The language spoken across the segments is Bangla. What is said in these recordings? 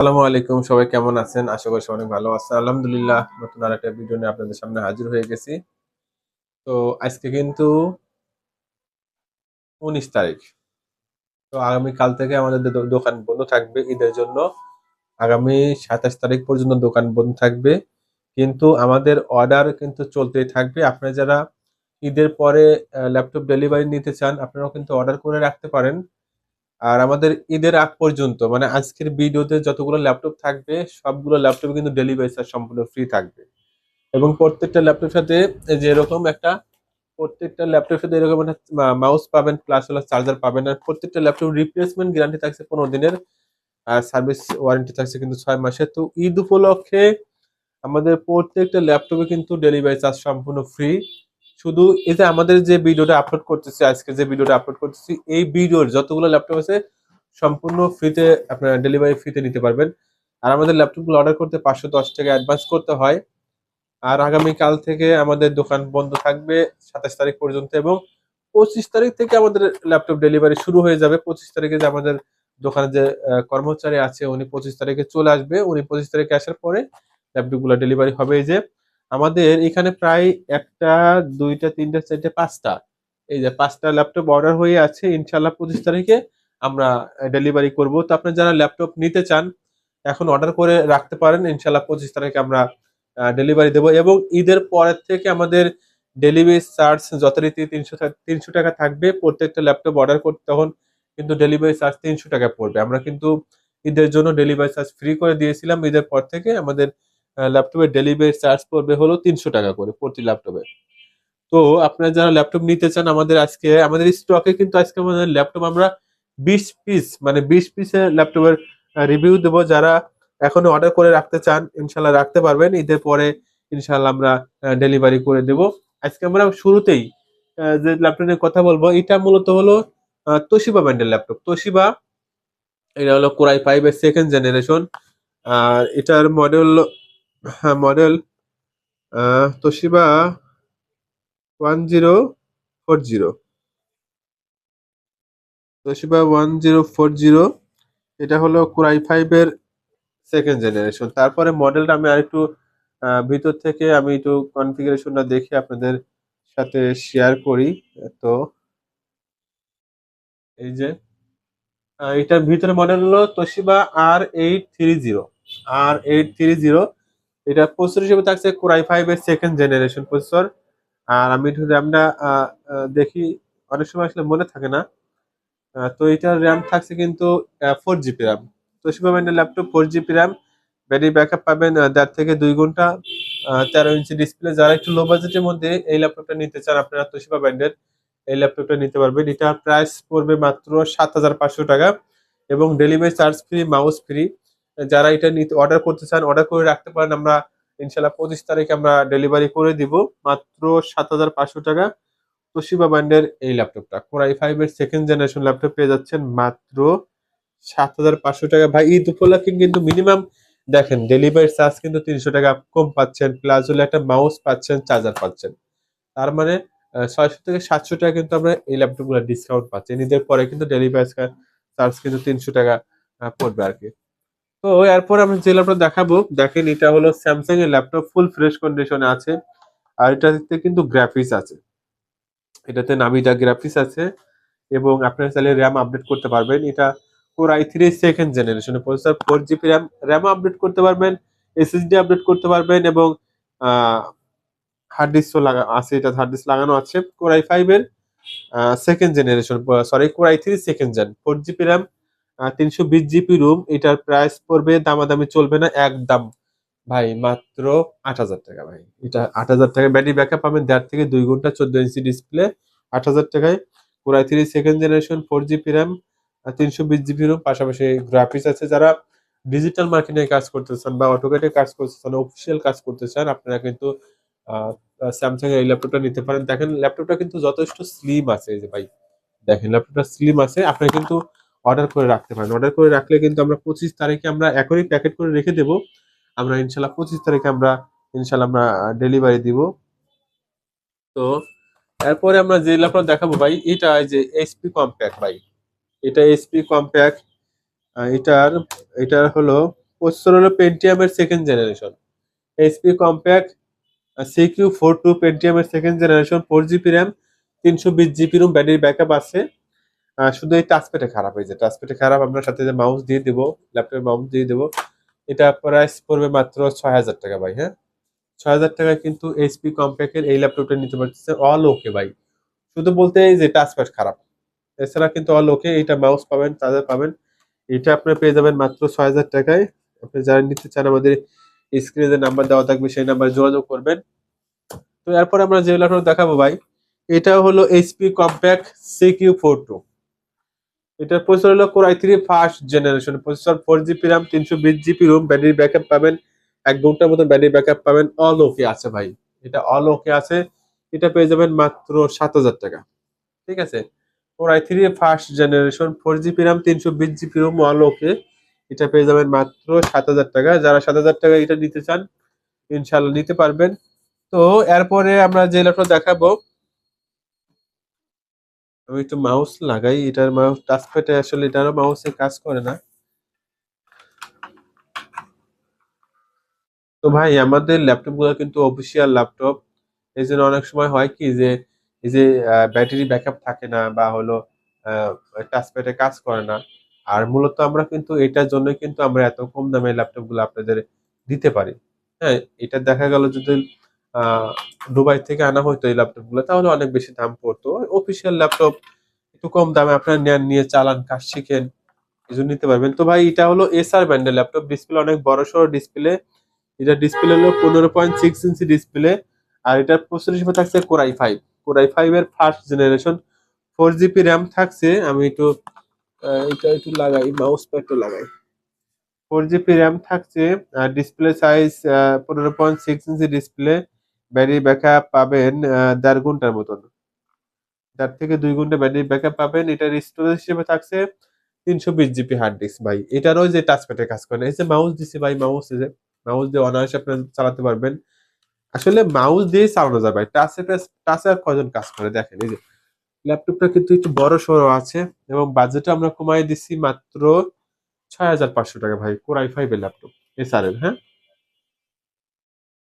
আসসালামু আলাইকুম, সবাই কেমন আছেন? আশা করি সবাই অনেক ভালো আছেন। আলহামদুলিল্লাহ, নতুন আরেকটা ভিডিও নিয়ে আপনাদের সামনে হাজির হয়ে গেছি। তো আজকে কিন্তু ১৯ তারিখ। তো আগামী কাল থেকে আমাদের দোকান বন্ধ থাকবে ঈদের জন্য। আগামী ২৭ তারিখ পর্যন্ত দোকান বন্ধ থাকবে। কিন্তু আমাদের অর্ডার কিন্তু চলতেই থাকবে। আপনারা যারা ঈদের পরে ল্যাপটপ ডেলিভারি নিতে চান, আপনারাও কিন্তু অর্ডার করে রাখতে পারেন। আর আমাদের ঈদের আগ পর্যন্ত মানে আজকের ভিডিওতে যতগুলো ল্যাপটপ থাকবে, সবগুলো ল্যাপটপ কিন্তু ডেলিভারি চার্জ সম্পূর্ণ ফ্রি থাকবে। এবং প্রত্যেকটা ল্যাপটপের সাথে এই যে এরকম একটা প্রত্যেকটা ল্যাপটপের সাথে এরকম একটা মাউস পাবেন, প্লাস হলো চার্জার পাবেন। আর প্রত্যেকটা ল্যাপটপ রিপ্লেসমেন্ট গ্যারান্টি থাকছে 15 দিনের, আর সার্ভিস ওয়ারেন্টি থাকছে কিন্তু 6 মাসের। তো ঈদ উপলক্ষে আমাদের প্রত্যেকটা ল্যাপটপে কিন্তু ডেলিভারি চার্জ সম্পূর্ণ ফ্রি। শুধু এই যে আমাদের যে ভিডিওটা আপলোড করতেছি, আজকে যে ভিডিওটা আপলোড করতেছি, এই ভিডিওর যতগুলো ল্যাপটপ আছে সম্পূর্ণ ফ্রিতে আপনারা ডেলিভারি ফ্রিতে নিতে পারবেন। আর আমাদের ল্যাপটপগুলো অর্ডার করতে 510 টাকা অ্যাডভান্স করতে হয়। আর আগামীকাল থেকে আমাদের দোকান বন্ধ থাকবে 27 তারিখ পর্যন্ত, এবং 25 তারিখ থেকে আমাদের ল্যাপটপ ডেলিভারি শুরু হয়ে যাবে। 25 তারিখে যে আমাদের দোকানে যে কর্মচারী আছে, উনি 25 তারিখে চলে আসবে। উনি 25 তারিখে আসার পরে ল্যাপটপ গুলো ডেলিভারি হবে। এই যে আমাদের এখানে প্রায় একটা, দুইটা, তিনটা, চারটে, পাঁচটা, এই যে পাঁচটা ল্যাপটপ অর্ডার হয়ে আছে। ইনশাল্লাহ 25 তারিখে আমরা ডেলিভারি করব। তো আপনারা যারা ল্যাপটপ নিতে চান এখন অর্ডার করে রাখতে পারেন। ইনশাল্লাহ 25 তারিখে আমরা ডেলিভারি দেবো। এবং ঈদের পরের থেকে আমাদের ডেলিভারি চার্জ যথারীতি 300 টাকা থাকবে। প্রত্যেকটা ল্যাপটপ অর্ডার করতে তখন কিন্তু ডেলিভারি চার্জ 300 টাকা পড়বে। আমরা কিন্তু ঈদের জন্য ডেলিভারি চার্জ ফ্রি করে দিয়েছিলাম। ঈদের পর থেকে আমাদের ল্যাপটপের ডেলিভারি চার্জ পড়বে হলো 300 টাকা করে প্রতি ল্যাপটপে। তো আপনারা যারা ল্যাপটপ নিতে চান, আমাদের আজকে আমাদের স্টকে কিন্তু আজকে আমাদের ল্যাপটপ আমরা 20 পিস মানে 20 পিসের ল্যাপটপের রিভিউ দেবো। যারা এখনো অর্ডার করে রাখতে চান ইনশাল্লাহ রাখতে পারবেন। ঈদের পরে ইনশাল্লাহ আমরা ডেলিভারি করে দেব। আজকে আমরা শুরুতেই যে ল্যাপটপ নিয়ে কথা বলবো, এটা মূলত হলো তোশিবা ব্র্যান্ডের ল্যাপটপ। তোশিবা, এটা হলো কোরাই 5 এর সেকেন্ড জেনারেশন। আর এটার মডেল তোশিবা 1040। তোশিবা 1040, এটা হলো কোরাই 5 এর সেকেন্ড জেনারেশন। তারপরে মডেলটা আমি আরেকটু ভিতর থেকে আমি একটু কনফিগারেশনটা দেখে আপনাদের সাথে শেয়ার করি। তো এই যে এটার ভিতরে মডেল হলো তোশিবা R830। R830, এটা প্রসেসর হিসেবে থাকছে কোরাই 5 এর সেকেন্ড জেনারেশন প্রসেসর। আর আমি একটু র্যামটা দেখি, অনেক সময় আসলে মনে থাকে না। তো এটার র্যাম থাকছে কিন্তু 4 জিবি র্যাম। তোশিবা ব্র্যান্ডের laptop 4 GB RAM, battery backup পাবেন 1.5 থেকে 2 ঘন্টা, 13 ইঞ্চি ডিসপ্লে। যারা একটু লো বাজেটের মধ্যে এই ল্যাপটপটা নিতে চান, আপনারা তোশিবা ব্র্যান্ডের এই ল্যাপটপটা নিতে পারবেন। এটার প্রাইস পড়বে মাত্র 7,500 টাকা, এবং delivery charge free, mouse free. যারা এটা নিতে অর্ডার করতে চান অর্ডার করে রাখতে পারেন। আমরা ইনশাল্লাহ 25 তারিখে আমরা ডেলিভারি করে দিব মাত্র 7,500 টাকা। তোশিবা ব্র্যান্ডের এই ল্যাপটপটা কোরাই 5 এর সেকেন্ড জেনারেশন ল্যাপটপ পেয়ে যাচ্ছেন মাত্র 7,500 টাকা। ভাই ঈদ উপলক্ষে কিন্তু মিনিমাম দেখেন ডেলিভারি চার্জ কিন্তু 300 টাকা কম পাচ্ছেন, প্লাস হলে একটা মাউস পাচ্ছেন, চার্জার পাচ্ছেন। তার মানে 600 থেকে 700 টাকা কিন্তু আমরা এই ল্যাপটপ গুলো ডিসকাউন্ট পাচ্ছি। ঈদের পরে কিন্তু ডেলিভারি চার্জ কিন্তু 300 টাকা পড়বে আর কি। তো এরপর আমরা যে ল্যাপটপ দেখাবো, দেখেন এটা হলো স্যামসাং এর ল্যাপটপ, ফুল ফ্রেশ কন্ডিশনে আছে। আর এটাতে কিন্তু গ্রাফিক্স আছে, এটাতে নাভিটা গ্রাফিক্স আছে। এবং আপনারা চাইলে র্যাম আপডেট করতে পারবেন। এটা কোর i3 সেকেন্ড জেনারেশনের processor, 4 GB RAM, RAM update করতে পারবেন, এসএসডি আপডেট করতে পারবেন, এবং হার্ড ডিস্কও লাগা আছে। এটা হার্ড ডিস্ক লাগানো আছে। কোর i5 এর second generation, sorry core i3 second gen, 4 GB RAM, 320 GB room. এটার প্রাইস পড়বে, দামাদামি চলবে না, একদম ভাই মাত্র 8,000 টাকা। ভাই এটা 8,000 টাকা, ব্যাটারি ব্যাকআপ পাবেন 1.5 থেকে 2 ঘন্টা, 14 ইঞ্চি ডিসপ্লে, 8,000 টাকায় core i3 second generation, 4 GB RAM, 320 GB room, পাশাপাশি গ্রাফিক্স আছে। যারা ডিজিটাল মার্কেটিং কাজ করতে চান বা অটোকেটে কাজ করতে চান, অফিসিয়াল কাজ করতে চান, আপনারা কিন্তু স্যামসাং এর এই ল্যাপটপটা নিতে পারেন। দেখেন ল্যাপটপটা কিন্তু যথেষ্ট স্লিম আছে। এই যে ভাই দেখেন ল্যাপটপটা স্লিম আছে, আপনারা কিন্তু অর্ডার করে রাখতে পারেন। অর্ডার করে রাখলে কিন্তু আমরা 25 তারিখে আমরা এখনই প্যাকেট করে রেখে দেবো। আমরা ইনশাল্লাহ 25 তারিখে আমরা ইনশাল্লাহ আমরা ডেলিভারি দিব। তো এরপরে আমরা যে ল্যাপটপ দেখাবো ভাই, এটা এই যে এইচপি কম্প্যাক্ট ভাই। এটা এইচপি কম্প্যাক্ট। এটার এটার হলো প্রসেসর হলো পেন্টিয়ামের second generation, HP Compaq CQ42 পেন্টিয়ামের second generation, 4 GB RAM, 320 GB ROM, battery backup আছে। শুধু এই টাচপ্যাডে খারাপ হয়েছে, টাচপ্যাডে খারাপ। আপনার সাথে যে মাউস দিয়ে দেবো, ল্যাপটপের মাউস দিয়ে দেবো, এটা প্রাইস পড়বে মাত্র 6,000 টাকা ভাই। হ্যাঁ, 6,000 টাকায় কিন্তু এইচপি কম্প্যাক্টের এই ল্যাপটপটা নিতে পারতেছে অল ওকে ভাই। শুধু বলতে এই যে টাচপ্যাড খারাপ, এছাড়া কিন্তু অল ওকে। এটা মাউস পাবেন, চার্জার পাবেন, এটা আপনার পেয়ে যাবেন মাত্র 6,000 টাকায়। আপনি যারা নিতে চান আমাদের স্ক্রিনে যে নাম্বার দেওয়া থাকবে সেই নাম্বারে যোগাযোগ করবেন। তো এরপর আমরা যে ল্যাপটপ দেখাবো ভাই, এটা হলো এইচপি কম্প্যাক্ট CQ42। এটার প্রসেসর হলো core i3 first generation processor, 4 GB RAM, 320 GB ROM, battery backup পাবেন 1 ঘন্টার মতো, ব্যাটারি ব্যাকআপ পাবেন, অল ওকে আছে ভাই। এটা অল ওকে আছে, এটা পেয়ে যাবেন মাত্র 7,000 টাকা। ঠিক আছে, core i3 first generation, 4 GB RAM, 320 GB room, all ওকে, এটা পেয়ে যাবেন মাত্র 7,000 টাকা। যারা 7,000 টাকা এটা নিতে চান ইনশাল্লাহ নিতে পারবেন। তো এরপরে আমরা যে ল্যাপটপ দেখাবো, আমি একটু মাউস লাগাই, এটার মাউস টাচপ্যাডে আসলে এটারও মাউসে কাজ করে না। তো ভাই আমাদের ল্যাপটপ গুলো কিন্তু অফিসিয়াল ল্যাপটপ, এই জন্য অনেক সময় হয় কি যে এই যে ব্যাটারি ব্যাকআপ থাকে না, বা হলো টাচপ্যাডে কাজ করে না। আর মূলত আমরা কিন্তু এটার জন্য কিন্তু আমরা এত কম দামে ল্যাপটপ গুলো আপনাদের দিতে পারি। হ্যাঁ, এটা দেখা গেল যদি আহ দুবাই থেকে আনা হতো এই ল্যাপটপ গুলো, তাহলে অনেক বেশি দাম পড়তো। অফিসিয়াল ল্যাপটপ একটু কম দামে আপনারা নেন, নিয়ে চালান, কাজ শিখেন, এই জন্য নিতে পারবেন। তো ভাই এটা হলো এসআর ব্র্যান্ডের ল্যাপটপ, ডিসপ্লে অনেক বড় সড়ো ডিসপ্লে। এটা ডিসপ্লে হলো 15.6 ইঞ্চি ডিসপ্লে। আর এটার প্রসেসর হিসেবে থাকছে কোর i5 এর ফার্স্ট জেনারেশন, 4 জিবি র্যাম থাকছে। আমি একটু এটা একটু লাগাই, মাউস প্যাডটা লাগাই। 4 জিবি র্যাম থাকছে, display size 15.6 inch display, battery backup পাবেন 1.5 ঘন্টার মতন, 1.5 থেকে 2 ঘন্টা ব্যাটারি ব্যাকআপ পাবেন। এটার স্টোরেজ হিসেবে থাকছে 320 জিবি হার্ড ডিস্ক ভাই। এটারও যে টাচপ্যাডে কাজ করে না, এই যে মাউস দিছে ভাই, মাউস মাউস দিয়ে অনায়াসে আপনি চালাতে পারবেন। আসলে মাউস দিয়ে চালানো যায় ভাই, টাচে আর কয়জন কাজ করে দেখেন। এই যে ল্যাপটপটা কিন্তু একটু বড় সড়ো আছে, এবং বাজেট আমরা কমাই দিচ্ছি মাত্র 6,500 টাকা ভাই। কোর i5 এর ল্যাপটপ, এসআর এর। হ্যাঁ,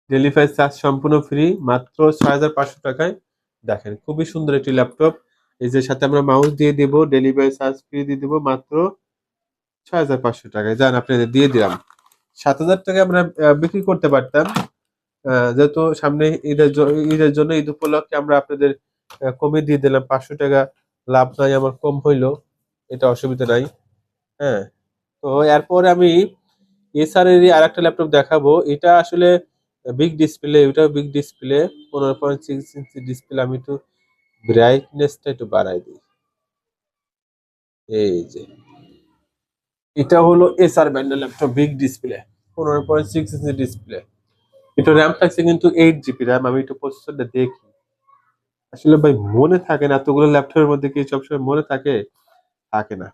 ডেলিভারি চার্জ সম্পূর্ণ ফ্রি, মাত্র 6,500 টাকায়। দেখেন খুবই সুন্দর একটি ল্যাপটপ, এই যে সাথে আমরা মাউস দিয়ে দিব, ডেলিভারি চার্জ ফ্রি দিয়ে দিব মাত্র 6,500 টাকায়। যান আপনাদের দিয়ে দিলাম। 7,000 টাকায় আমরা বিক্রি করতে পারতাম, যেহেতু সামনে ঈদের জন্য, ঈদ উপলক্ষে আমরা আপনাদের কমে দিয়ে দিলাম 500 টাকা। লাভ নাই আমার, কম হইলো, এটা অসুবিধা নাই। হ্যাঁ, তো এরপরে আমি এসআর এর আর একটা ল্যাপটপ দেখাবো। এটা আসলে বিগ ডিসপ্লে, ওটাও বিগ ডিসপ্লে, 15.6 ইঞ্চি ডিসপ্লে। আমি একটু ব্রাইটনেসটা একটু বাড়াই দিই। এই যে এটা হলো এসআর ব্র্যান্ডের laptop, big display, 15.6 inch display. এটা র্যাম থাকছে কিন্তু 8 জিবি র্যাম। আমি একটু প্রসেসরটা দেখি, আসলে ভাই মনে থাকে না, এতগুলো ল্যাপটপের মধ্যে কি সবসময় মনে থাকে? থাকে না।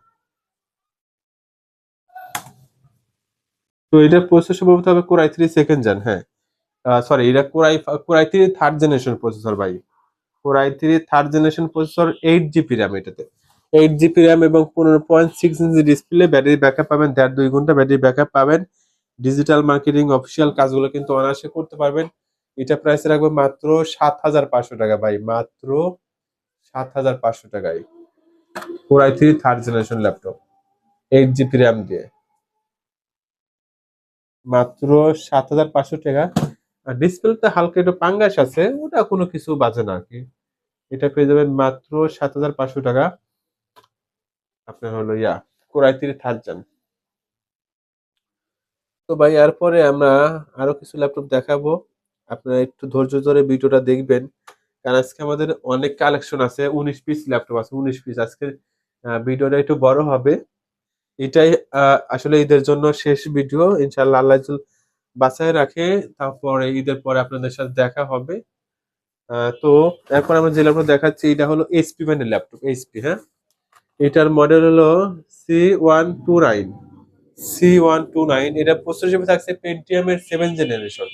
তো এটা প্রসেসর বলতে হবে কোর i3 সেকেন্ড জেন। হ্যাঁ, সরি, এটা core i3 third generation processor ভাই। Core i3 third generation processor, 8 GB RAM এটাতে, 8 জিবি র্যাম এবং 15.6 ইঞ্চি ডিসপ্লে। ব্যাটারি ব্যাকআপ পাবেন 1.5 2 ঘন্টা ব্যাটারি ব্যাকআপ পাবেন। ডিজিটাল মার্কেটিং অফিসিয়াল কাজগুলো কিন্তু অনায়াসে করতে পারবেন। এটা প্রাইস রাখবে মাত্র 7,500 টাকা ভাই, মাত্র 7,500 টাকায়। Core i3 third generation laptop, 8 GB RAM দিয়ে, মাত্র 7,500 টাকা। আর ডিসপ্লেতে হালকা একটু পাঙ্গাস আছে, ওটা কোনো কিছু বাজে না আর কি। এটা পেয়ে যাবেন মাত্র 7,500 টাকা। আপনার হলো কোর i3 থার্ড জেন। তো ভাই এরপরে আমরা আরো কিছু ল্যাপটপ দেখাবো, আপনারা একটু ধৈর্য ধরে ভিডিওটা দেখবেন, কারণ আজকে আমাদের অনেক কালেকশন আছে, 19 পিস ল্যাপটপ আছে, 19 পিস। আজকে ভিডিওটা একটু বড় হবে। এটাই আসলে ঈদের জন্য শেষ ভিডিও, ইনশাল্লাহ আল্লাহ যদি বাঁচায় রাখে, তারপরে ঈদের পরে আপনাদের সাথে দেখা হবে। তো এরপর আমরা যে ল্যাপটপ দেখাচ্ছি, এটা হলো এইচপি ব্র্যান্ডের ল্যাপটপ, এইচপি। হ্যাঁ, এটার মডেল হলো C129। C129, এটা প্রসেসর হিসেবে থাকছে পেন্টিয়ামের 7 জেনারেশন,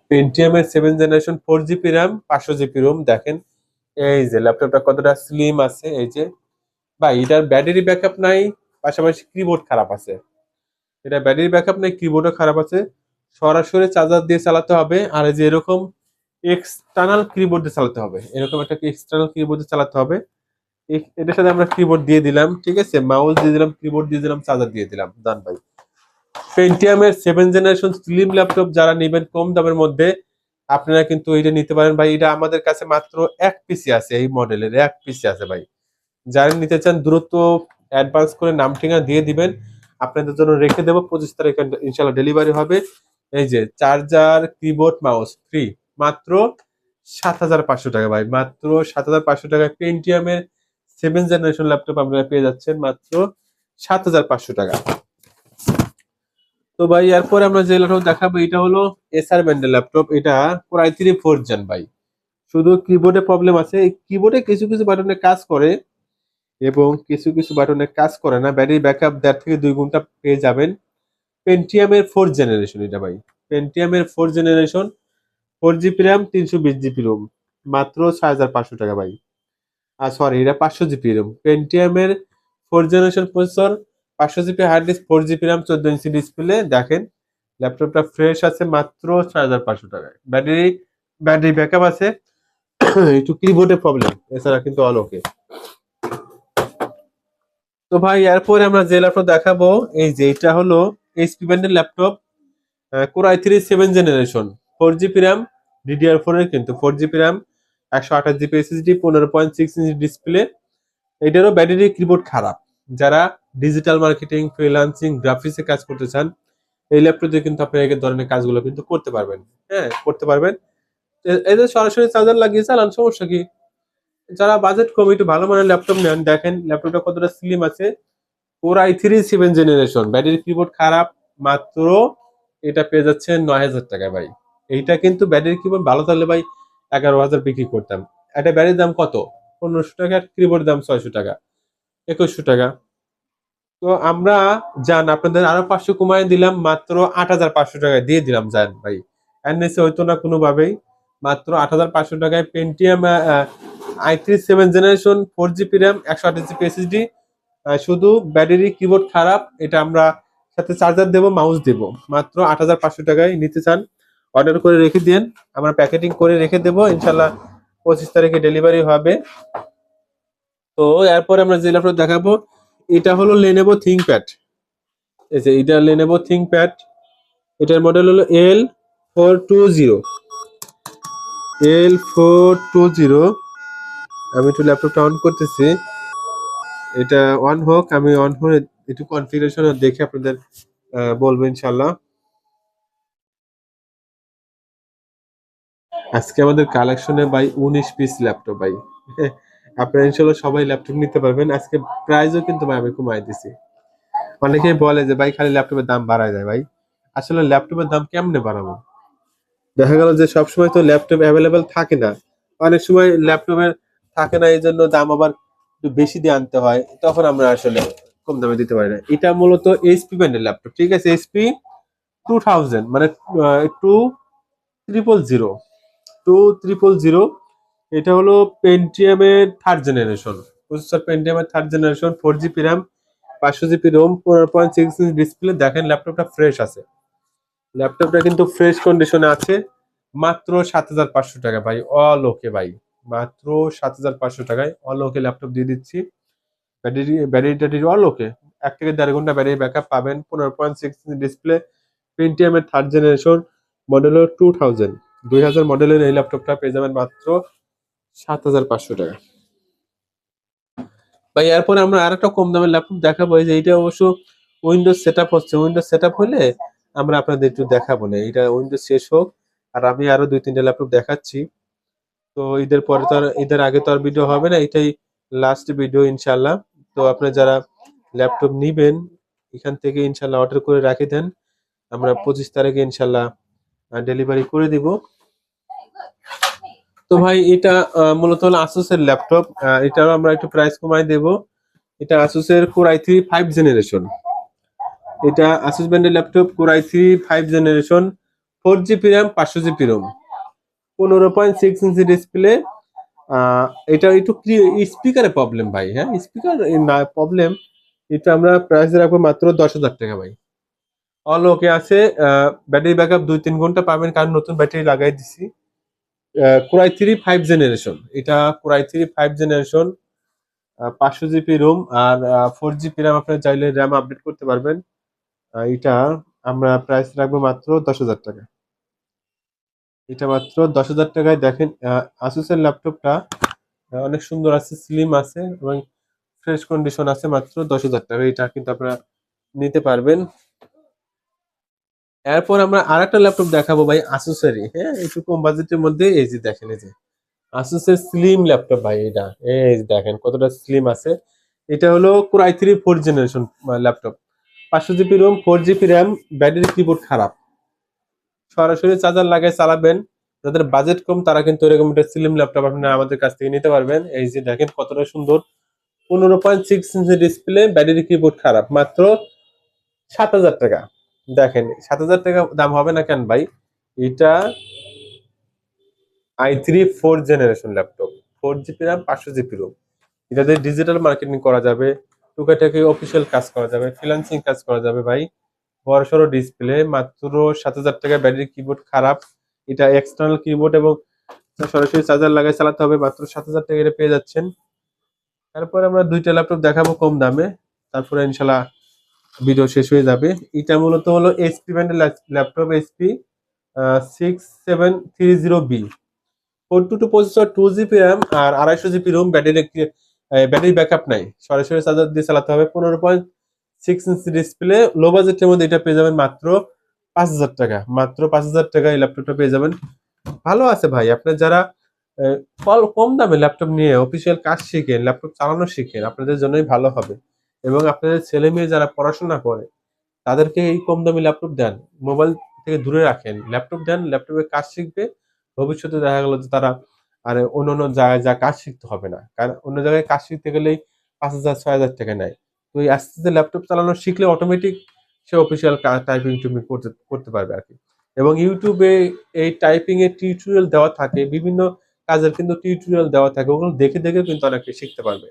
পেন্টিয়ামের 7 generation, 4 GB RAM, 500 GB ROM. দেখেন এই যে ল্যাপটপটা কতটা স্লিম আছে। এই যে ভাই, এটার ব্যাটারি ব্যাকআপ নাই, পাশাপাশি কিবোর্ড খারাপ আছে। এটা ব্যাটারি ব্যাকআপ নেই, কিবোর্ডও খারাপ আছে। সরাসরি চার্জার দিয়ে চালাতে হবে, আর এই যে এরকম এক্সটার্নাল কিবোর্ড দিয়ে চালাতে হবে, এরকম একটা এক্সটার্নাল কিবোর্ড দিয়ে চালাতে হবে। এটার সাথে আমরা কিবোর্ড দিয়ে দিলাম, ঠিক আছে, মাউস দিয়ে দিলাম, কিবোর্ড দিয়ে দিলাম, চার্জার দিয়ে দিলাম, ডান ভাই। পেন্টিয়ামের 7 জেনারেশন স্লিম ল্যাপটপ যারা নেবেন কম দামের মধ্যে, আপনারা কিন্তু এটা নিতে পারেন ভাই। এটা আমাদের কাছে মাত্র এক পিসি আছে, এই মডেলের এক পিসি আছে ভাই। যারা নিতে চান দ্রুত অ্যাডভান্স করে নাম ঠিকানা দিয়ে দিবেন, আপনাদের জন্য রেখে দেবো। 25 তারিখে ইনশাল্লাহ ডেলিভারি হবে। এই যে চার্জার, কিবোর্ড, মাউস ফ্রি, মাত্র 7,500 টাকা ভাই, মাত্র 7,500 টাকায় পেন্টিয়ামের 7 জেনারেশন ল্যাপটপ আপনারা পেয়ে যাচ্ছেন মাত্র 7,500 টাকা। তো ভাই এরপরে আমরা যে ল্যাপটপ দেখাবো এটা হলো এসার ব্র্যান্ডের ল্যাপটপ। এটা Core i3 4th Gen ভাই। শুধু কিবোর্ডে প্রবলেম আছে, এই কিবোর্ডে কিছু কিছু বাটনে কাজ করে এবং কিছু কিছু বাটনে কাজ করে না। ব্যাটারি ব্যাকআপ 1.5 থেকে 2 ঘন্টা পেয়ে যাবেন। পেন্টিয়ামের 4th জেনারেশন এটা ভাই, পেন্টিয়ামের 4th generation, 4 GB RAM, 320 GB ROM, মাত্র 6,500 টাকা ভাই। আর সরি, এটা 500 জিবি রোম। পেন্টিয়ামের 4th generation processor, 500 GB hard disk, 4 GB RAM, 14 inch display. দেখেন ল্যাপটপটা ফ্রেশ আছে মাত্র 6,500 টাকায়। ব্যাটারি ব্যাকআপ আছে, একটু কিবোর্ডে প্রবলেম, এছাড়া কিন্তু অল ওকে। তো ভাই এরপরে আমরা যে ল্যাপটপ দেখাবো, এই যে এটা হলো এইচপি ব্র্যান্ডের laptop, Core i3 7 generation, 4 GB RAM, DDR4 এর কিন্তু 4 GB RAM, 128 GB SSD, 15.6 inch display. এটারও ব্যাটারি কিবোর্ড খারাপ। যারা ডিজিটাল মার্কেটিং, ফ্রিল্যান্সিং, গ্রাফিক্সে কাজ করতে চান, এই ল্যাপটপ দিয়ে কিন্তু আপনি এই ধরনের কাজগুলো কিন্তু করতে পারবেন। হ্যাঁ, করতে পারবেন। এদের সরাসরি চার্জার লাগিয়ে চালান, সমস্যা কি? যারা বাজেট কম, একটু ভালো মানের ল্যাপটপ নেন, দেখেন ল্যাপটপটা কতটা স্লিম আছে। Core i3 7 generation, battery keyboard খারাপ, মাত্র এটা পেয়ে যাচ্ছে 9,000 টাকায় ভাই। এইটা কিন্তু ব্যাটারি কিবোর্ড ভালো থাকলে ভাই 11,000 বিক্রি করতাম। একটা ব্যাটারির দাম কত? 1,500 টাকা, কিবোর্ড দাম 600 টাকা, 2,100 টাকা। তো আমরা যান আপনাদের আরো 500 কমায় দিলাম, মাত্র 8,500 টাকায় দিয়ে দিলাম, যান ভাই। এর নিচে হইতো না কোনোভাবেই। মাত্র 8,500 টাকায় Pentium i3 7 generation, 4 GB RAM, 128 GB SSD. শুধু ব্যাটারি কিবোর্ড খারাপ, এটা আমরা সাথে চার্জার দেবো, মাউস দেবো, মাত্র 8,500 টাকায় নিতে চান অর্ডার করে রেখে দিন, আমরা প্যাকেটিং করে রেখে দেবো ইনশাল্লাহ। 25 তারিখে ডেলিভারি হবে। তো এরপরে আমরা যে ল্যাপটপ দেখাবো এটা হলো লেনোভো থিংকপ্যাড। এই যে এটা লেনোভো থিংকপ্যাড, এটার মডেল হলো L420, L420। আমি একটু ল্যাপটপটা অন করতেছি, এটা অন হোক, আমি অন হয়ে একটু কনফিগারেশন দেখে আপনাদের বলবো ইনশাল্লাহ। আজকে আমাদের কালেকশনে ভাই 19 পিস ল্যাপটপ ভাই। আপনারা ইনশাল্লাহ সবাই ল্যাপটপ নিতে পারবেন। আজকে প্রাইসও কিন্তু ভাই আমি কমাই দিছি। অনেকেই বলে যে ভাই খালি ল্যাপটপের দাম বাড়ায় যায় ভাই, আসলে ল্যাপটপের দাম কেমনে বাড়াবো? দেখা গেল যে সবসময় তো ল্যাপটপ অ্যাভেলেবেল থাকে না, অনেক সময় ল্যাপটপের থাকে না, এই জন্য দাম আবার একটু বেশি দিয়ে আনতে হয়, তখন আমরা আসলে কম দামে দিতে পারি না। এটা মূলত এইচপি ব্র্যান্ডের ল্যাপটপ, ঠিক আছে, এইচপি 2000, মানে 2,000, 2,000। এটা হলো পেন্টিয়ামের 3rd জেনারেশন প্রসেসর, পেন্টিয়ামের 3rd generation, 4 GB RAM, 500 GB ROM, 15.6 inch display. দেখেন ল্যাপটপটা ফ্রেশ আছে, ল্যাপটপটা কিন্তু ফ্রেশ কন্ডিশনে আছে। মাত্র 7,500 টাকা ভাই, অল ওকে ভাই, মাত্র 7,500 টাকায় অল ওকে ল্যাপটপ দিয়ে দিচ্ছি। ব্যাটারি ট্যাটারি অল ওকে, 1 থেকে 1.5 ঘন্টা ব্যাটারি ব্যাকআপ পাবেন। 15.6 ডিসপ্লে, পেন্টিয়ামের 3rd জেনারেশন, মডেল 2000, 2000 মডেলের এই ল্যাপটপটা পেয়ে যাবেন মাত্র 7,500 টাকা ভাই। এরপরে আমরা আর একটা কম দামের ল্যাপটপ দেখাবো, এই যে এইটা অবশ্য উইন্ডোজ সেট আপ হচ্ছে, উইন্ডোজ সেট আপ হলে আমরা আপনাদের একটু দেখাবো না, এটা উইন্ডোজ শেষ হোক, আর আমি আরো 2-3টা ল্যাপটপ দেখাচ্ছি। তো ঈদের পরে তো আর, ঈদের আগে তো আর ভিডিও হবে না, এটাই লাস্ট ভিডিও ইনশাল্লাহ। তো আপনারা যারা ল্যাপটপ নিবেন এখান থেকে ইনশাল্লাহ অর্ডার করে রাখে দেন, আমরা 25 তারিখে ইনশাল্লাহ ডেলিভারি করে দিব। তো ভাই এটা মূলত হলো আসুসের ল্যাপটপ, এটারও আমরা একটু প্রাইস কমাই দেব। এটা আসুসের Core i3 5 জেনারেশন, এটা আসুস ব্র্যান্ডের laptop, Core i3 5 generation, 4 GB RAM, 500 GB ROM, 15.6 inch display. এটা একটু স্পিকারে প্রবলেম ভাই, হ্যাঁ স্পিকার না প্রবলেম। এটা আমরা প্রাইস রাখবো মাত্র 10,000 টাকা ভাই, অল ওকে আছে। ব্যাটারি ব্যাকআপ 2-3 ঘন্টা পাবেন, কারণ নতুন ব্যাটারি লাগাই দিছি। কোরাই 3 5 জেনারেশন, এটা কোরাই 3 5 জেনারেশন, 500 জিবি রোম আর 4 জিবি র্যাম। আপনার চাইলে র্যাম আপডেট করতে পারবেন। এটা আমরা প্রাইস রাখবো মাত্র 10,000 টাকা। এটা মাত্র 10,000 টাকায় দেখেন। আসুসের ল্যাপটপটা অনেক সুন্দর আছে, স্লিম আছে এবং ফ্রেশ কন্ডিশন আছে। মাত্র 10,000 টাকা এটা কিন্তু আপনারা নিতে পারবেন। এরপর আমরা আরেকটা ল্যাপটপ দেখাবো ভাই, আসুসেরই, হ্যাঁ, একটু কম বাজেটের মধ্যে। এই যে দেখেন, এই যে আসুসের স্লিম ল্যাপটপ ভাই এটা। এই যে দেখেন কতটা স্লিম আছে। এটা হলো core i 3 4 generation laptop, 500 GB Rome, 4 GB RAM. Battery keyboard খারাপ, সরাসরি চার্জার লাগাই চালাবেন। যাদের বাজেট কম তারা কিন্তু এরকম একটা স্লিম ল্যাপটপ আপনারা আমাদের কাছ থেকে নিতে পারবেন। এই যে দেখেন কতটা সুন্দর, 15.6 ইঞ্চি ডিসপ্লে, ব্যাটারি কিবোর্ড খারাপ, মাত্র 7,000 টাকা। দেখেন 7,000 টাকা দাম হবে না কেন ভাই? এটা i3 4 generation laptop, 4 GB RAM, 500 GB Rome. এটাতে ডিজিটাল মার্কেটিং করা যাবে, টুকাটাকি অফিসিয়াল কাজ করা যাবে, ফ্রিল্যান্সিং কাজ করা যাবে ভাই। বড়সড় ডিসপ্লে, মাত্র 7,000 টাকা। ব্যাটারি কিবোর্ড খারাপ, এটা এক্সটার্নাল কিবোর্ড এবং সরাসরি চার্জার লাগাই চালাতে হবে। মাত্র 7,000 টাকা এটা পেয়ে যাচ্ছেন। তারপর আমরা দুইটা ল্যাপটপ দেখাবো কম দামে, তারপরে ইনশাল্লাহ ভিডিও শেষ হয়ে যাবে। এটা মূলত হলো এইচপি ব্র্যান্ডের laptop, HP 6730B, 422 processor, 2 GB RAM আর 250 জিবি রোম। ব্যাটারি ব্যাকআপ নাই, সরাসরি চার্জার দিয়ে চালাতে হবে। 15.6 ইঞ্চি ডিসপ্লে, লো বাজেটের মধ্যে এটা পেয়ে যাবেন মাত্র 5,000 টাকা। মাত্র 5,000 টাকা এই ল্যাপটপটা পেয়ে যাবেন। ভালো আছে ভাই। আপনার যারা আহ, কম দামে ল্যাপটপ নিয়ে অফিসিয়াল কাজ শিখেন, ল্যাপটপ চালানো শিখেন, আপনাদের জন্যই ভালো হবে। এবং আপনাদের ছেলে মেয়ে যারা পড়াশোনা করে তাদেরকে এই কম দামি ল্যাপটপ দেন, মোবাইল থেকে দূরে রাখেন, ল্যাপটপ দেন, ল্যাপটপে কাজ শিখবে। ভবিষ্যতে দেখা গেল যে তারা আর অন্য অন্য জায়গায় যা কাজ শিখতে হবে না, কারণ অন্য জায়গায় কাজ শিখতে গেলেই 5,000 6,000 টাকা নেয়। তো এই আস্তে আস্তে ল্যাপটপ চালানো শিখলে অটোমেটিক সে অফিসিয়াল টাইপিং টুপিং করতে করতে পারবে আর কি। এবং ইউটিউবে এই টাইপিং এর টিউটোরিয়াল দেওয়া থাকে, বিভিন্ন কাজের কিন্তু টিউটোরিয়াল দেওয়া থাকে, ওগুলো দেখে দেখে কিন্তু অনেকে শিখতে পারবে।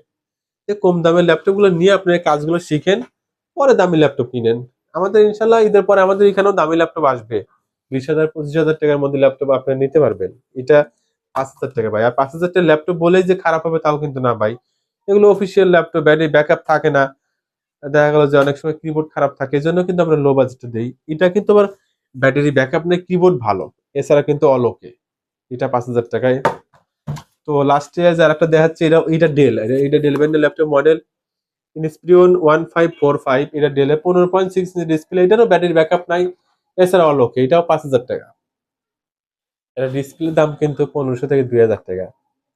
যে কম দামের ল্যাপটপ গুলো নিয়ে আপনি এই কাজগুলো শিখেন, পরে দামি ল্যাপটপ কিনেন। আমাদের ইনশাল্লাহ ঈদের পরে আমাদের এখানেও দামি ল্যাপটপ আসবে। 20,000 25,000 টাকার মধ্যে ল্যাপটপ আপনি নিতে পারবেন। এটা 5,000 টাকা ভাই। আর 5,000 টাকা ল্যাপটপ বলেই যে খারাপ হবে তাও কিন্তু না ভাই। এগুলো অফিসিয়াল ল্যাপটপ, ব্যাটারি ব্যাকআপ থাকে না। দেখা গেল যে অনেক সময় কিবোর্ড খারাপ থাকে, এই জন্য কিন্তু আমরা লো বাজেটে দিই। এটা কিন্তু আবার ব্যাটারি ব্যাকআপ নেই, কিবোর্ড ভালো, এছাড়া কিন্তু অলোকে। এটা 5,000 টাকায়। তো লাস্টে যে আরেকটা দেখাচ্ছে, এটা ডেল, এটা ডেল ব্র্যান্ডের ল্যাপটপ মডেল ইনস্পিরিয়ন 1545। এটা ডেলে 15.6 ডিসপ্লে, এটারও ব্যাটারি ব্যাকআপ নাই, এছাড়া অল ওকে। এটাও 5,000 টাকা। এটা ডিসপ্লে দাম কিন্তু 1,500 থেকে 2,000 টাকা।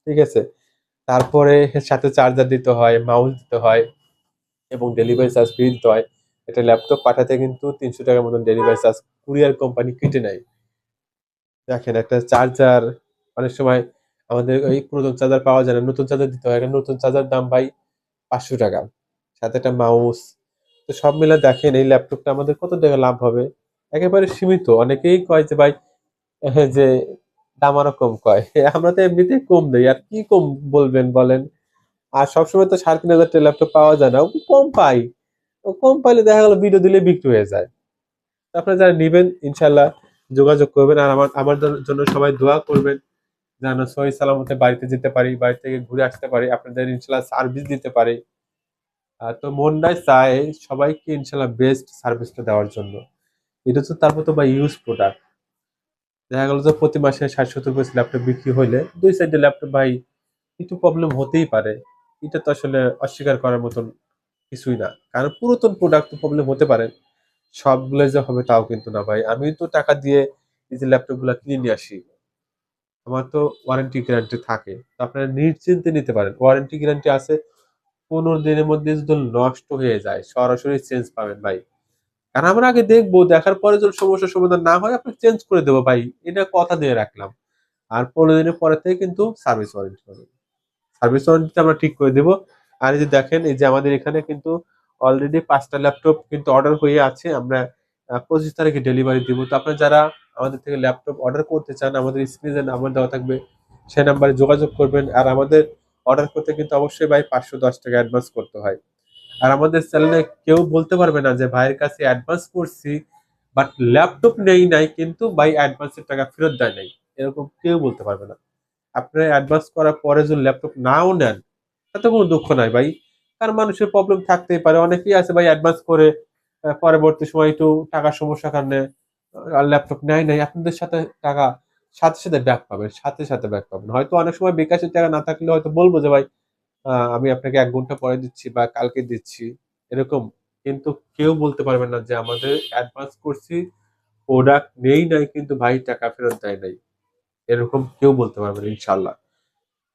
ঠিক আছে। তারপরে এর সাথে চার্জার দিতে হয়, মাউস দিতে হয় এবং ডেলিভারি চার্জ ফ্রি দিতে হয়। এটা ল্যাপটপ পাঠাতে কিন্তু 300 টাকার মতন ডেলিভারি চার্জ কুরিয়ার কোম্পানি কেটে নেয়। দেখেন একটা চার্জার, অনেক সময় আমাদের এই পুরাতন চার্জার পাওয়া যায় না, নতুন চার্জার দিতে হয়। একটা নতুন চার্জার দাম ভাই 500 টাকা, সাথে একটা মাউস। তো সব মিলে দেখেন এই ল্যাপটপটা আমাদের কত টাকা লাভ হবে। একেবারে সীমিত। অনেকেই কয় যে ভাই যে দাম আরো কম কয়। আমরা তো এমনিতেই কম দেই, আর কি কম বলবেন বলেন। আর সবসময় তো 3,500 ল্যাপটপ পাওয়া যায় না, কম পাই। ও কম পাইলে দেখা গেল ভিডিও দিলে বিক্রি হয়ে যায়। তো আপনারা যারা নিবেন ইনশাল্লাহ যোগাযোগ করবেন। আর আমার জন্য সবাই দোয়া করবেন যেন সহি সালামতে বাড়িতে যেতে পারি, বাড়ি থেকে ঘুরে আসতে পারি, আপনাদের ইনশাল্লাহ সার্ভিস দিতে পারি। তো মনটাই চায় সবাইকে ইনশাল্লাহ বেস্ট সার্ভিসটা দেওয়ার জন্য। এটা তো তারপর তো ভাই ইউজ প্রোডাক্ট। দেখা গেল যে প্রতি মাসে 60-70 পিস ল্যাপটপ বিক্রি হইলে 2 সাইডে ল্যাপটপ ভাই একটু প্রবলেম হতেই পারে। এটা তো আসলে অস্বীকার করার মতন কিছুই না, কারণ পুরাতন প্রোডাক্ট তো প্রবলেম হতে পারে। সবগুলো যে হবে তাও কিন্তু না ভাই। আমি তো টাকা দিয়ে এই যে ল্যাপটপ গুলা কিনে নিয়ে আসি, আমার তো ওয়ারেন্টি গ্যারান্টি থাকে। তো আপনারা নিশ্চিন্তে নিতে পারেন, ওয়ারেন্টি গ্যারান্টি আছে। 15 দিনের মধ্যে যদি নষ্ট হয়ে যায় সরাসরি চেঞ্জ পাবেন ভাই। কারণ আমরা আগে দেখবো, দেখার পরে যদি সমস্যার সমাধান না হয় আপনি চেঞ্জ করে দেবো ভাই, এটা কথা দিয়ে রাখলাম। আর 15 দিনের পরে থেকে কিন্তু সার্ভিস ওয়ারেন্টি পাবেন, সার্ভিস ওয়ারেন্টি আমরা ঠিক করে দেবো। আর এই যে দেখেন, এই যে আমাদের এখানে কিন্তু অলরেডি 5টা ল্যাপটপ কিন্তু অর্ডার হয়ে আছে। আমরা 25 তারিখে ডেলিভারি দিব। তো আপনারা যারা আমাদের থেকে ল্যাপটপ অর্ডার করতে চান, আমাদের স্ক্রিনে যে নাম্বার দেওয়া থাকবে সেই নাম্বারে যোগাযোগ করবেন। আর আমাদের অর্ডার করতে কিন্তু অবশ্যই ভাই 510 টাকা অ্যাডভান্স করতে হয়। আর আমাদের চ্যানেলে কেউ বলতে পারবে না যে ভাইয়ের কাছে অ্যাডভান্স করছি বাট ল্যাপটপ নেই নাই কিন্তু ভাই অ্যাডভান্সের টাকা ফেরত দেয় নাই, এরকম কেউ বলতে পারবে না। আপনার অ্যাডভান্স করার পরে যদি ল্যাপটপ নাও নেন, তাতে কোনো দুঃখ নাই ভাই। কারণ মানুষের প্রবলেম থাকতেই পারে, অনেকেই আছে ভাই অ্যাডভান্স করে পরবর্তী সময় একটু টাকার সমস্যার কারণে আর ল্যাপটপ নেয় নাই, আপনাদের সাথে টাকা সাথে সাথে ব্যাক পাবেন, সাথে সাথে ব্যাক পাবেন। হয়তো অনেক সময় বিকাশের টাকা না থাকলে হয়তো বলবো যে ভাই আমি আপনাকে ১ ঘন্টা পরে দিচ্ছি বা কালকে দিচ্ছি, এরকম। কিন্তু কেউ বলতে পারবে না যে আমাদের অ্যাডভান্স করছি, প্রোডাক্ট নেই নাই কিন্তু ভাই টাকা ফেরত দেয় নাই। এরকম কেউ বলতে পারবে না ইনশাআল্লাহ।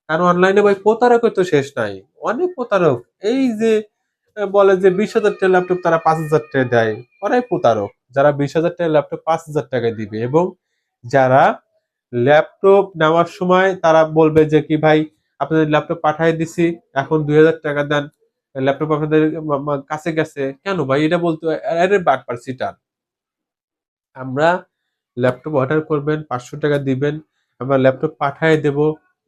কারণ অনলাইনে ভাই প্রতারকের তো শেষ নাই। অনেক প্রতারক। এই যে বলে যে ৳২০,০০০ ল্যাপটপ তারা ৳৫,০০০ দেয়। ওরাই প্রতারক। যারা ৳২০,০০০ ল্যাপটপ ৳৫,০০০ দিবে এবং যারা ল্যাপটপ নেওয়ার সময় তারা বলবে যে কি ভাই আপনাদের ল্যাপটপ পাঠায় দিছি, এখন ৳২,০০০ দেন। ল্যাপটপ আপনাদের কাছে গেছে। কেন ভাই এটা বলতে আরে বাটপার সিটার। আমরা ল্যাপটপ অর্ডার করবেন, ৳৫০০ দিবেন। আমরা ল্যাপটপ পাঠায়ে দেব।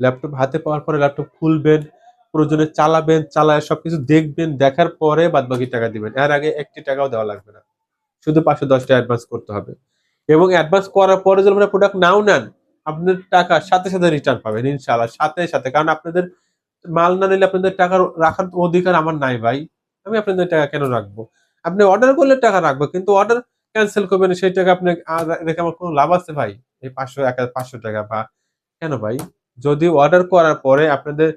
ল্যাপটপ হাতে পাওয়ার পরে ল্যাপটপ খুলবেন, প্রয়োজনে চালাবেন, চালায় সবকিছু দেখবেন, দেখার পরে বাদবাকি টাকা দিবেন। এর আগে একটি টাকাও দেওয়া লাগবে না। শুধু ৳৫১০ অ্যাডভান্স করতে হবে। এবং অ্যাডভান্স করার পরে যদি আপনারা প্রোডাক্ট নাও নেন, আপনাদের টাকা সাথে সাথে রিটার্ন পাবেন ইনশাআল্লাহ। সাথে সাথে। কারণ আপনাদের মাল না নিলে আপনাদের টাকা রাখার তো অধিকার আমার নাই ভাই। আমি আপনাদের টাকা কেন রাখবো? আপনি অর্ডার করলে টাকা রাখবো। কিন্তু অর্ডার ক্যানসেল করবেন, সেই টাকা আপনি রেখে আমার কোনো লাভ আছে ভাই? এই ৫০০ ৳৫০০ বা কেন ভাই? যদি অর্ডার করার পরে আপনাদের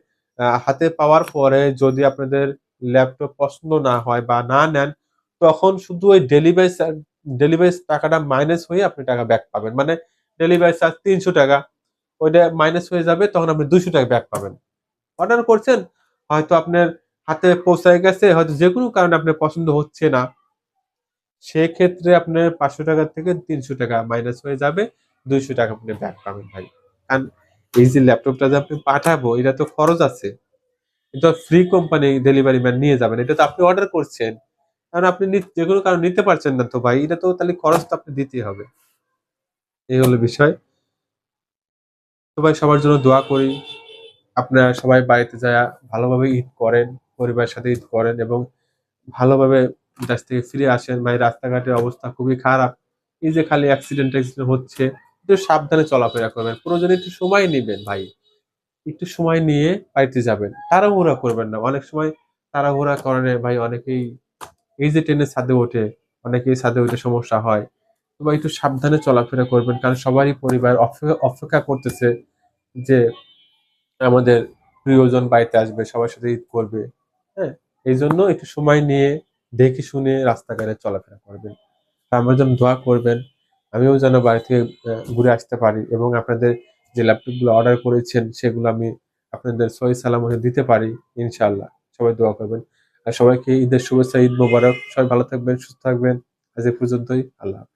হাতে পাওয়ার পরে যদি আপনাদের ল্যাপটপ পছন্দ না হয় বা না নেন, তখন শুধু ওই ডেলিভারি টাকাটা মাইনাস হয়ে আপনি টাকা ব্যাক পাবেন। মানে ডেলিভারি চার্জ ৳৩০০, ওইটা মাইনাস হয়ে যাবে, তখন আপনি ৳২০০ ব্যাক পাবেন। অর্ডার করছেন, হয়তো আপনার হাতে পৌঁছায় গেছে, হয়তো যেকোনো কারণে আপনার পছন্দ হচ্ছে না। সেক্ষেত্রে আপনার ৳৫০০ থেকে ৳৩০০ মাইনাস হয়ে যাবে। ৳২০০ আপনি ব্যাক পাবেন ভাই। কারণ এই যে ল্যাপটপটা যে আপনি পাঠাবো, এটা তো খরচ আছে। এটা ফ্রি কোম্পানি ডেলিভারি ম্যান নিয়ে যাবেন। এটা তো আপনি অর্ডার করছেন। কারণ আপনি যেকোনো কারণে নিতে পারছেন না তো ভাই। এটা তো তাহলে খরচ তো আপনি দিতেই হবে। এই হলো বিষয়। তো ভাই সবার জন্য দোয়া করি। আপনারা সবাই বাড়িতে যায়া ভালোভাবে ঈদ করেন, পরিবারের সাথে ঈদ করেন এবং ভালোভাবে দেশ থেকে ফিরে আসেন। ভাই রাস্তাঘাটের অবস্থা খুবই খারাপ। এই যে খালি অ্যাক্সিডেন্ট হচ্ছে। একটু সাবধানে চলাফেরা করবেন। প্রয়োজনে একটু সময় নিবেন ভাই। একটু সময় নিয়ে বাড়িতে যাবেন। তাড়াহুড়া করবেন না। অনেক সময় তাড়াহুড়ার কারণে ভাই অনেকেই এই যে ট্রেনের ছাদে ওঠে, অনেকেই ছাদে উঠে সমস্যা হয়। তো ভাই একটু সাবধানে চলাফেরা করবেন। কারণ সবারই পরিবার অপেক্ষা করতেছে যে আমাদের প্রিয়জন বাড়িতে আসবে, সবার সাথে ঈদ করবে। হ্যাঁ? এইজন্য একটু সময় নিয়ে দেখে শুনে রাস্তাঘাটে চলাফেরা করবেন। তা আমার জন্য দোয়া করবেন। আমিও যেন বাড়ি থেকে ঘুরে আসতে পারি এবং আপনাদের যে ল্যাপটপ গুলো অর্ডার করেছেন সেগুলো আমি আপনাদের সহি সালামতে দিতে পারি ইনশাআল্লাহ। সবাই দোয়া করবেন। আর সবাইকে ঈদের শুভেচ্ছা, ঈদ মোবারক। সবাই ভালো থাকবেন, সুস্থ থাকবেন। আজ এ পর্যন্তই। আল্লাহ হাফেজ।